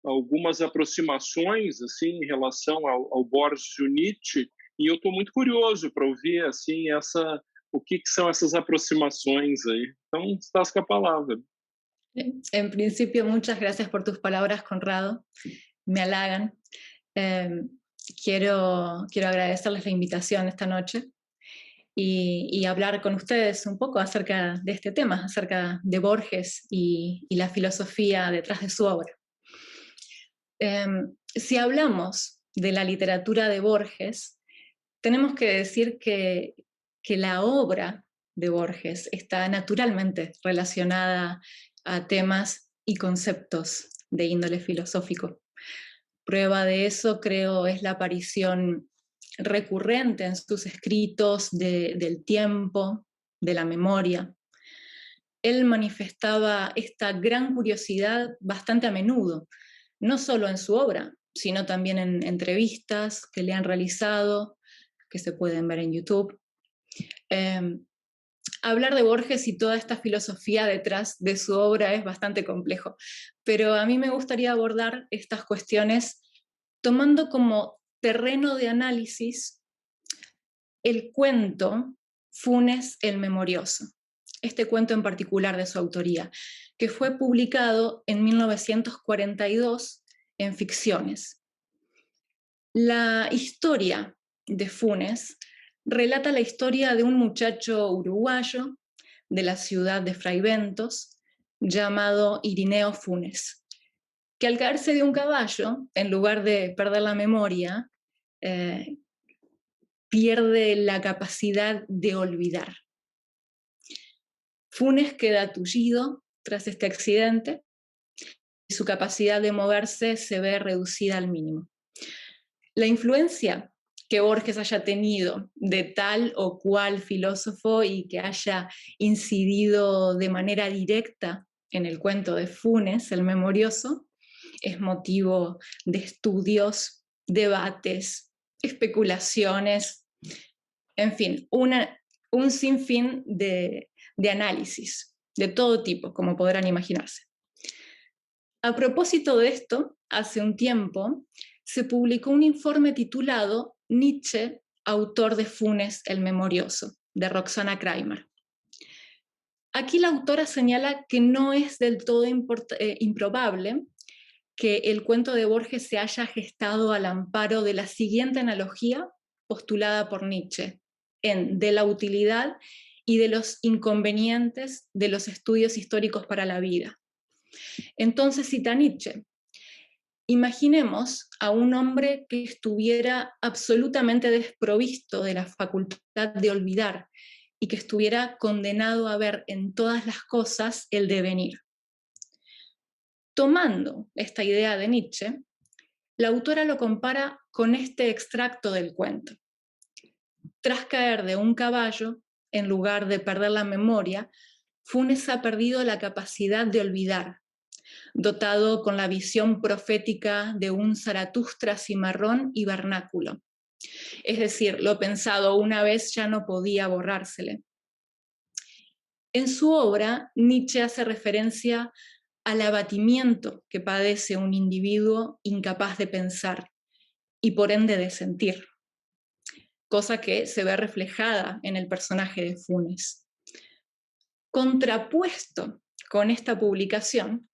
algumas aproximações assim em relação ao Borges e o Nietzsche, e eu estou muito curioso para ouvir assim o que, que são essas aproximações aí. Então, estás com a palavra. En principio, muchas gracias por tus palabras, Conrado. Me halagan. Eh, quiero agradecerles la invitación esta noche y hablar con ustedes un poco acerca de este tema, acerca de Borges y la filosofía detrás de su obra. Eh, si hablamos de la literatura de Borges, tenemos que decir que la obra de Borges está naturalmente relacionada a temas y conceptos de índole filosófico. Prueba de eso, creo, es la aparición recurrente en sus escritos del tiempo, de la memoria. Él manifestaba esta gran curiosidad bastante a menudo, no solo en su obra, sino también en entrevistas que le han realizado, que se pueden ver en YouTube. Eh, Hablar de Borges y toda esta filosofía detrás de su obra es bastante complejo, pero a mí me gustaría abordar estas cuestiones tomando como terreno de análisis el cuento Funes el Memorioso, este cuento en particular de su autoría, que fue publicado en 1942 en Ficciones. La historia de Funes relata la historia de un muchacho uruguayo de la ciudad de Fraiventos llamado Irineo Funes, que al caerse de un caballo, en lugar de perder la memoria, pierde la capacidad de olvidar. Funes queda tullido tras este accidente y su capacidad de moverse se ve reducida al mínimo. La influencia que Borges haya tenido de tal o cual filósofo y que haya incidido de manera directa en el cuento de Funes, el Memorioso, es motivo de estudios, debates, especulaciones, en fin, un sinfín de análisis de todo tipo, como podrán imaginarse. A propósito de esto, hace un tiempo se publicó un informe titulado Nietzsche, autor de Funes el Memorioso, de Roxana Kramer. Aquí la autora señala que no es del todo improbable que el cuento de Borges se haya gestado al amparo de la siguiente analogía postulada por Nietzsche, de la utilidad y de los inconvenientes de los estudios históricos para la vida. Entonces cita Nietzsche: imaginemos a un hombre que estuviera absolutamente desprovisto de la facultad de olvidar y que estuviera condenado a ver en todas las cosas el devenir. Tomando esta idea de Nietzsche, la autora lo compara con este extracto del cuento. Tras caer de un caballo, en lugar de perder la memoria, Funes ha perdido la capacidad de olvidar, dotado con la visión profética de un Zaratustra cimarrón y vernáculo. Es decir, lo pensado una vez ya no podía borrársele. En su obra, Nietzsche hace referencia al abatimiento que padece un individuo incapaz de pensar y por ende de sentir, cosa que se ve reflejada en el personaje de Funes. Contrapuesto con esta publicación,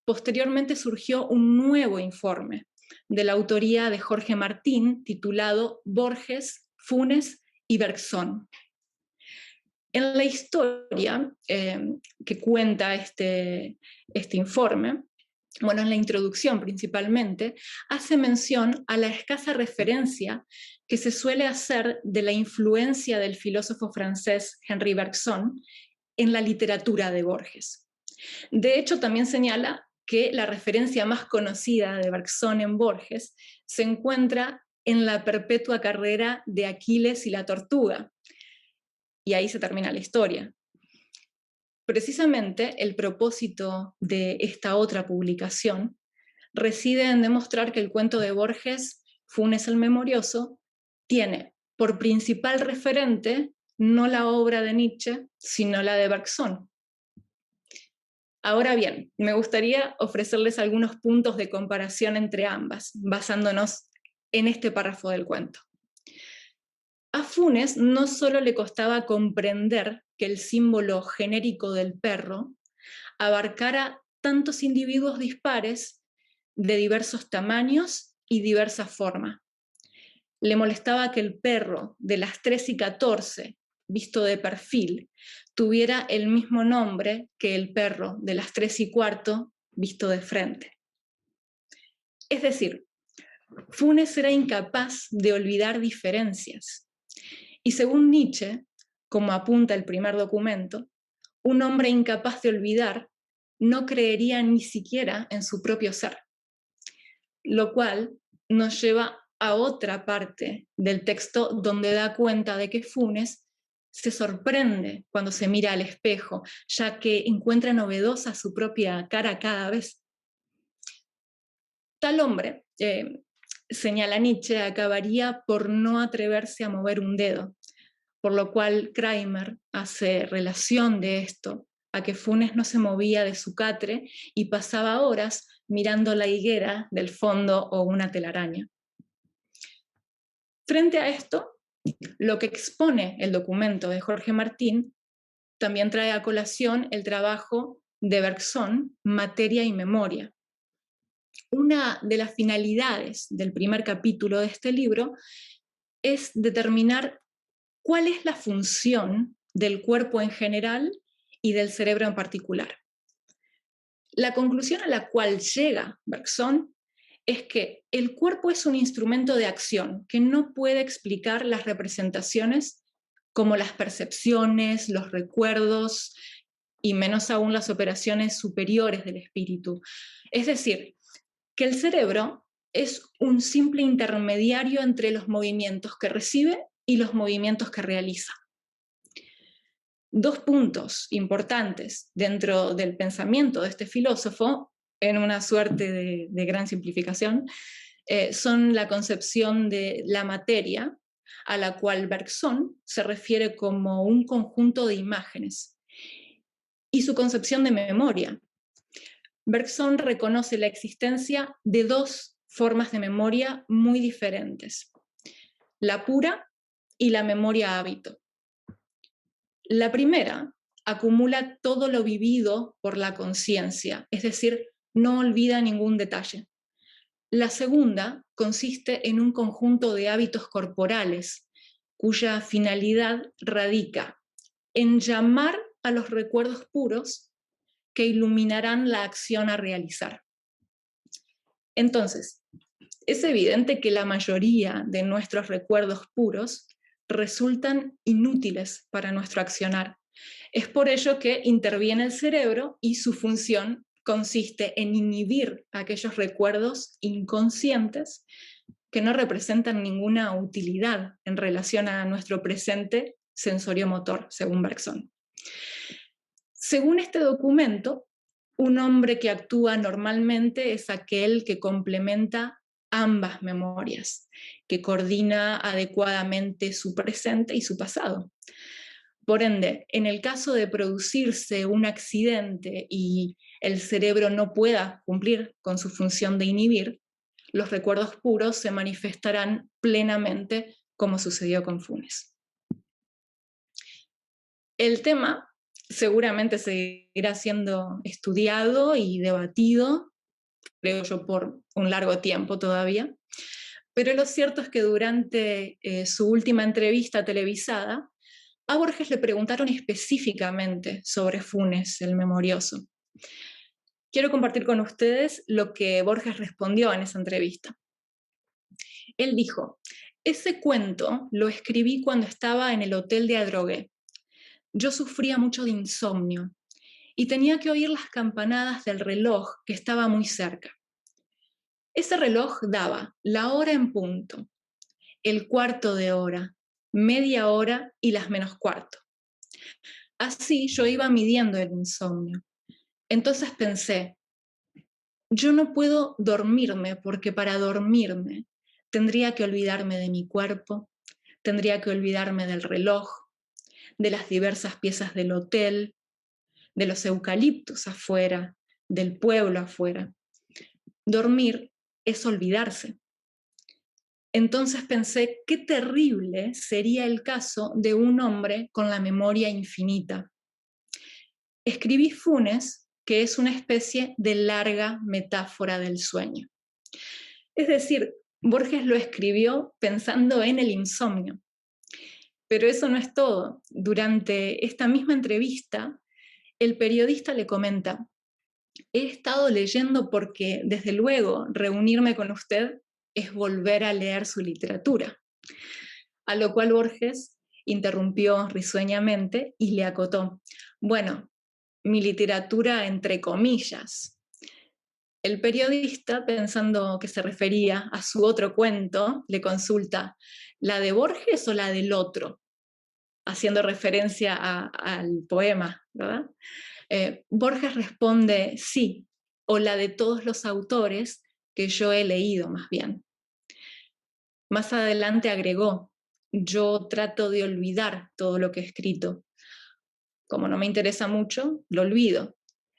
posteriormente surgió un nuevo informe de la autoría de Jorge Martín titulado Borges, Funes y Bergson. En la historia que cuenta este informe, bueno, en la introducción principalmente, hace mención a la escasa referencia que se suele hacer de la influencia del filósofo francés Henri Bergson en la literatura de Borges. De hecho, también señala que la referencia más conocida de Bergson en Borges se encuentra en la perpetua carrera de Aquiles y la tortuga, y ahí se termina la historia. Precisamente el propósito de esta otra publicación reside en demostrar que el cuento de Borges, Funes el Memorioso, tiene por principal referente no la obra de Nietzsche, sino la de Bergson. Ahora bien, me gustaría ofrecerles algunos puntos de comparación entre ambas, basándonos en este párrafo del cuento. A Funes no solo le costaba comprender que el símbolo genérico del perro abarcara tantos individuos dispares de diversos tamaños y diversas formas. Le molestaba que el perro de las 3 y 14, visto de perfil, tuviera el mismo nombre que el perro de las 3 y cuarto, visto de frente. Es decir, Funes era incapaz de olvidar diferencias. Y según Nietzsche, como apunta el primer documento, un hombre incapaz de olvidar no creería ni siquiera en su propio ser. Lo cual nos lleva a otra parte del texto donde da cuenta de que Funes se sorprende cuando se mira al espejo, ya que encuentra novedosa su propia cara cada vez. Tal hombre, señala Nietzsche, acabaría por no atreverse a mover un dedo, por lo cual Kramer hace relación de esto a que Funes no se movía de su catre y pasaba horas mirando la higuera del fondo o una telaraña. Frente a esto, lo que expone el documento de Jorge Martín también trae a colación el trabajo de Bergson, Materia y Memoria. Una de las finalidades del primer capítulo de este libro es determinar cuál es la función del cuerpo en general y del cerebro en particular. La conclusión a la cual llega Bergson es que el cuerpo es un instrumento de acción que no puede explicar las representaciones como las percepciones, los recuerdos y menos aún las operaciones superiores del espíritu. Es decir, que el cerebro es un simple intermediario entre los movimientos que recibe y los movimientos que realiza. Dos puntos importantes dentro del pensamiento de este filósofo, en una suerte de gran simplificación, son la concepción de la materia, a la cual Bergson se refiere como un conjunto de imágenes, y su concepción de memoria. Bergson reconoce la existencia de dos formas de memoria muy diferentes, la pura y la memoria hábito. La primera acumula todo lo vivido por la conciencia, es decir, no olvida ningún detalle. La segunda consiste en un conjunto de hábitos corporales, cuya finalidad radica en llamar a los recuerdos puros que iluminarán la acción a realizar. Entonces, es evidente que la mayoría de nuestros recuerdos puros resultan inútiles para nuestro accionar. Es por ello que interviene el cerebro y su función consiste en inhibir aquellos recuerdos inconscientes que no representan ninguna utilidad en relación a nuestro presente sensorio-motor, según Bergson. Según este documento, un hombre que actúa normalmente es aquel que complementa ambas memorias, que coordina adecuadamente su presente y su pasado. Por ende, en el caso de producirse un accidente y el cerebro no pueda cumplir con su función de inhibir, los recuerdos puros se manifestarán plenamente como sucedió con Funes. El tema seguramente seguirá siendo estudiado y debatido, creo yo, por un largo tiempo todavía, pero lo cierto es que durante su última entrevista televisada, a Borges le preguntaron específicamente sobre Funes, el memorioso. Quiero compartir con ustedes lo que Borges respondió en esa entrevista. Él dijo: ese cuento lo escribí cuando estaba en el hotel de Adrogué. Yo sufría mucho de insomnio y tenía que oír las campanadas del reloj que estaba muy cerca. Ese reloj daba la hora en punto, el cuarto de hora, media hora y las menos cuarto. Así yo iba midiendo el insomnio. Entonces pensé, yo no puedo dormirme porque para dormirme tendría que olvidarme de mi cuerpo, tendría que olvidarme del reloj, de las diversas piezas del hotel, de los eucaliptus afuera, del pueblo afuera. Dormir es olvidarse. Entonces pensé, qué terrible sería el caso de un hombre con la memoria infinita. Escribí Funes, que es una especie de larga metáfora del sueño. Es decir, Borges lo escribió pensando en el insomnio. Pero eso no es todo. Durante esta misma entrevista, el periodista le comenta, he estado leyendo porque, desde luego, reunirme con usted es volver a leer su literatura. A lo cual Borges interrumpió risueñamente y le acotó, bueno, mi literatura entre comillas. El periodista, pensando que se refería a su otro cuento, le consulta, ¿la de Borges o la del otro? Haciendo referencia al poema, ¿verdad? Borges responde, sí, o la de todos los autores que yo he leído más bien. Más adelante agregó, yo trato de olvidar todo lo que he escrito. Como no me interesa mucho, lo olvido.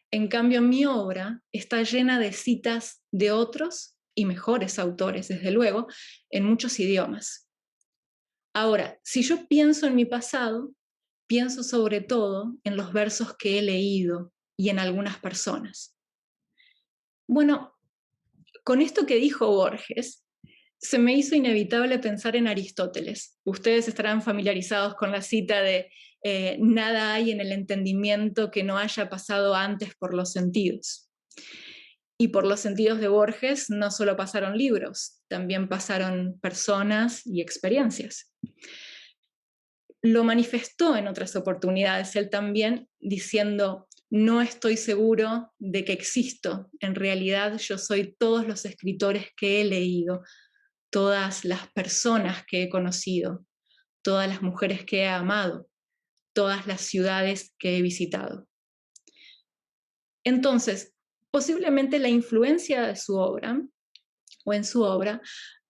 En cambio, mi obra está llena de citas de otros y mejores autores, desde luego, en muchos idiomas. Ahora, si yo pienso en mi pasado, pienso sobre todo en los versos que he leído y en algunas personas. Bueno, con esto que dijo Borges, se me hizo inevitable pensar en Aristóteles. Ustedes estarán familiarizados con la cita de nada hay en el entendimiento que no haya pasado antes por los sentidos. Y por los sentidos de Borges no solo pasaron libros, también pasaron personas y experiencias. Lo manifestó en otras oportunidades él también, diciendo, no estoy seguro de que existo, en realidad yo soy todos los escritores que he leído, todas las personas que he conocido, todas las mujeres que he amado, todas las ciudades que he visitado. Entonces, posiblemente la influencia de su obra, o en su obra,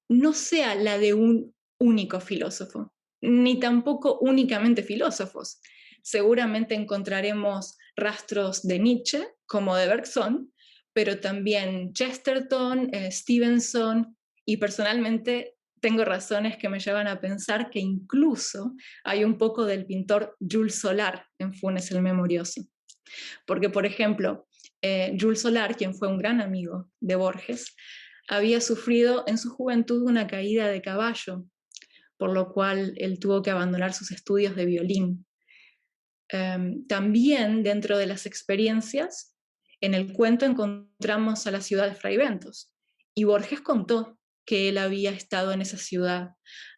no sea la de un único filósofo, ni tampoco únicamente filósofos. Seguramente encontraremos rastros de Nietzsche, como de Bergson, pero también Chesterton, Stevenson, y personalmente tengo razones que me llevan a pensar que incluso hay un poco del pintor Jules Solar en Funes el Memorioso. Porque, por ejemplo, Jules Solar, quien fue un gran amigo de Borges, había sufrido en su juventud una caída de caballo, por lo cual él tuvo que abandonar sus estudios de violín. También dentro de las experiencias, en el cuento encontramos a la ciudad de Fraiventos, y Borges contó que él había estado en esa ciudad,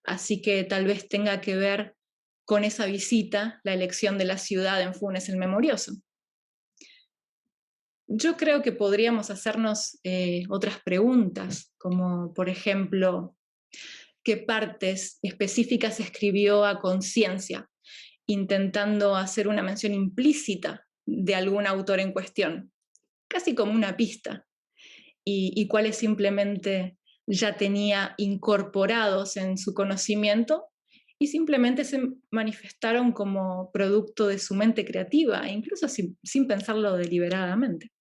así que tal vez tenga que ver con esa visita la elección de la ciudad en Funes el Memorioso. Yo creo que podríamos hacernos otras preguntas, como por ejemplo, ¿qué partes específicas escribió a conciencia, intentando hacer una mención implícita de algún autor en cuestión, casi como una pista, y cuáles simplemente ya tenía incorporados en su conocimiento y simplemente se manifestaron como producto de su mente creativa, incluso sin pensarlo deliberadamente?